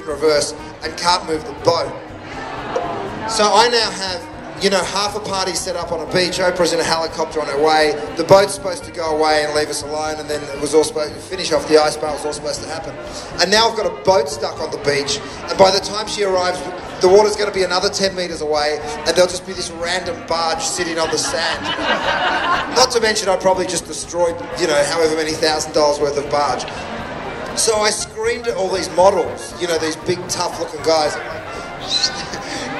in reverse and can't move the boat. So I now have, you know, half a party set up on a beach. Oprah's in a helicopter on her way. The boat's supposed to go away and leave us alone, and then it was all supposed to finish off the ice bar. It was all supposed to happen. And now I've got a boat stuck on the beach, and by the time she arrives, the water's going to be another 10 metres away, and there'll just be this random barge sitting on the sand. Not to mention I probably just destroyed, you know, however many $1,000 worth of barge. So I screamed at all these models, you know, these big tough looking guys. I'm like,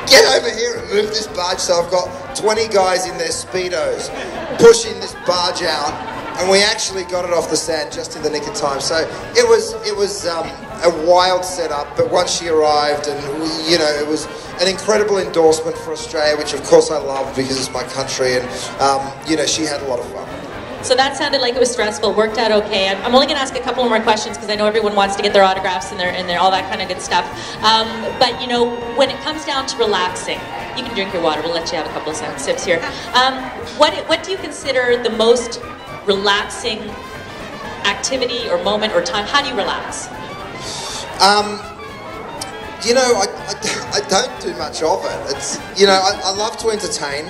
get over here and move this barge. So I've got 20 guys in their Speedos pushing this barge out, and we actually got it off the sand just in the nick of time. So it was a wild setup, but once she arrived, and you know, it was an incredible endorsement for Australia, which of course I love because it's my country, and you know, she had a lot of fun. So that sounded like it was stressful. Worked out okay. I'm only going to ask a couple more questions because I know everyone wants to get their autographs and their all that kind of good stuff. But you know, when it comes down to relaxing, you can drink your water. We'll let you have a couple of sips here. What do you consider the most relaxing activity or moment or time? How do you relax? You know, I don't do much of it. It's, you know, I love to entertain.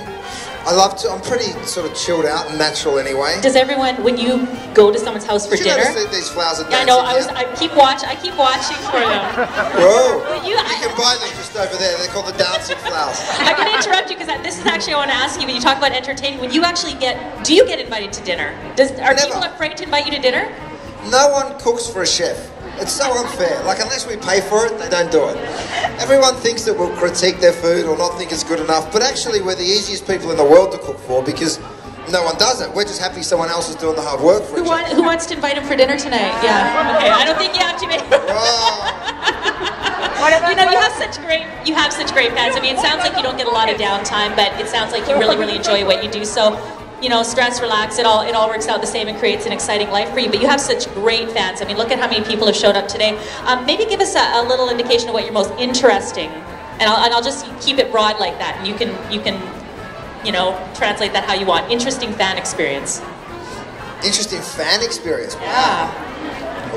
I'm pretty sort of chilled out and natural anyway. Does everyone, when you go to someone's house for dinner? Did you ever see these flowers are dancing? Yeah, I know. I keep watching for them. Whoa! You can buy them just over there. They're called the dancing flowers. I'm going to interrupt you because this is actually I want to ask you. When you talk about entertaining, when you actually do you get invited to dinner? Are people afraid to invite you to dinner? No one cooks for a chef. It's so unfair. Like, unless we pay for it, they don't do it. Everyone thinks that we'll critique their food or not think it's good enough, but actually we're the easiest people in the world to cook for because no one does it. We're just happy someone else is doing the hard work for us. Who wants to invite him for dinner tonight? Yeah. Okay. I don't think you have to make. You know, you have such great fans. I mean, it sounds like you don't get a lot of downtime, but it sounds like you really enjoy what you do. So, you know, stress, relax, it all works out the same and creates an exciting life for you. But you have such great fans. I mean, look at how many people have showed up today. Maybe give us a little indication of what you're most interesting, and I'll just keep it broad like that, and you can, you know, translate that how you want. Interesting fan experience. Interesting fan experience. Wow. Yeah.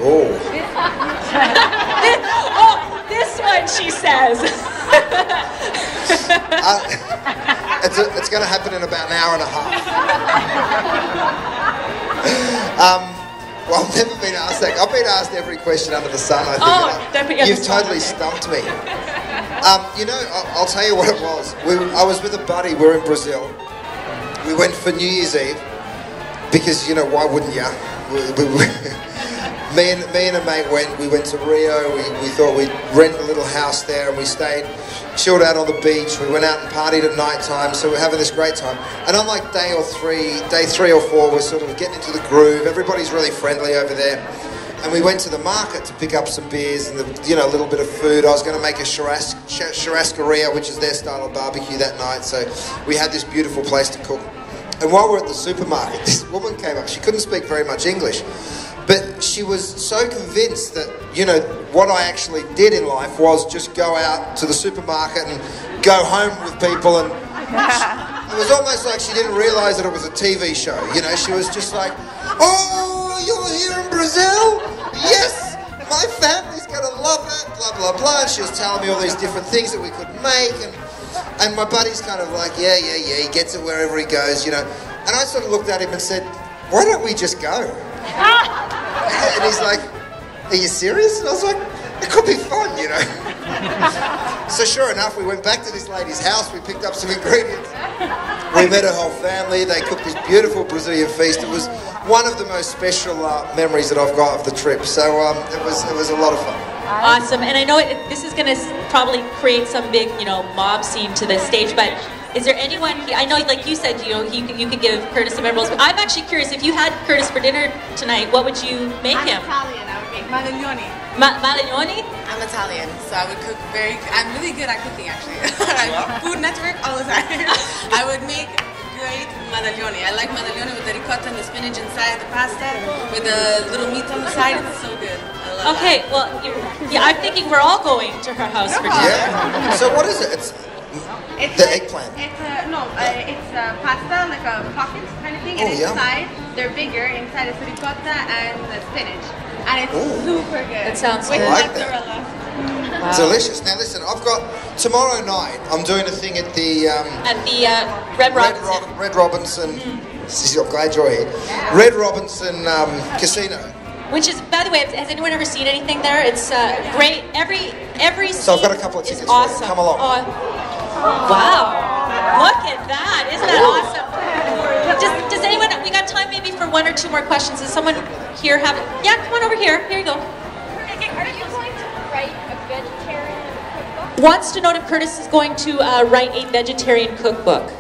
Oh. Oh, this one, she says. It's going to happen in about an hour and a half. Well, I've never been asked that. I've been asked every question under the sun, I think. You've totally stumped me. You know, I'll tell you what it was. I was with a buddy. We're in Brazil. We went for New Year's Eve because, you know, why wouldn't you? Me and a mate went. We went to Rio. We thought we'd rent a little house there, and we stayed, chilled out on the beach. We went out and partied at night time, so we're having this great time. And on like day 3 or 4, we're sort of getting into the groove. Everybody's really friendly over there. And we went to the market to pick up some beers and you know, a little bit of food. I was going to make a churrascaria, which is their style of barbecue that night. So we had this beautiful place to cook. And while we're at the supermarket, this woman came up. She couldn't speak very much English. But she was so convinced that, you know, what I actually did in life was just go out to the supermarket and go home with people, and it was almost like she didn't realise that it was a TV show, you know. She was just like, oh, you're here in Brazil? Yes, my family's going to love it, blah, blah, blah. And she was telling me all these different things that we could make, and my buddy's kind of like, yeah, he gets it wherever he goes, you know. And I sort of looked at him and said, why don't we just go? And he's like, are you serious? And I was like, it could be fun, you know. So sure enough, we went back to this lady's house, we picked up some ingredients. We met her whole family, they cooked this beautiful Brazilian feast. It was one of the most special memories that I've got of the trip. So it was a lot of fun. Awesome, and I know this is going to probably create some big, you know, mob scene to the stage, but is there anyone, I know like you said, you know, you could give Curtis some edibles, but I'm actually curious, if you had Curtis for dinner tonight, what would you make him? I'm Italian, I would make madaglioni. Madaglioni? I'm Italian, so I would cook I'm really good at cooking actually. Food Network all the time. I would make great madaglioni. I like madaglioni with the ricotta and the spinach inside the pasta, with the little meat on the side. It's so good. I love that. Well, yeah, I'm thinking we're all going to her house for dinner. Yeah. So what is it? It's the eggplant. It's pasta, like a pocket kind of thing, and inside they're bigger. Inside is ricotta and the spinach, and it's super good. It sounds with good. mozzarella. Wow. Delicious. Now listen, I've got tomorrow night. I'm doing a thing at the Red Robinson. Red Robinson. I'm glad you're here. Red Robinson Casino. Which is, by the way, has anyone ever seen anything there? It's great. Every So I've got a couple of tickets. Awesome. For you. Come along. Wow! Look at that! Isn't that awesome? Does anyone? We got time maybe for one or two more questions. Does someone here have? Yeah, come on over here. Here you go. Are you going to write a vegetarian cookbook? Wants to know if Curtis is going to write a vegetarian cookbook.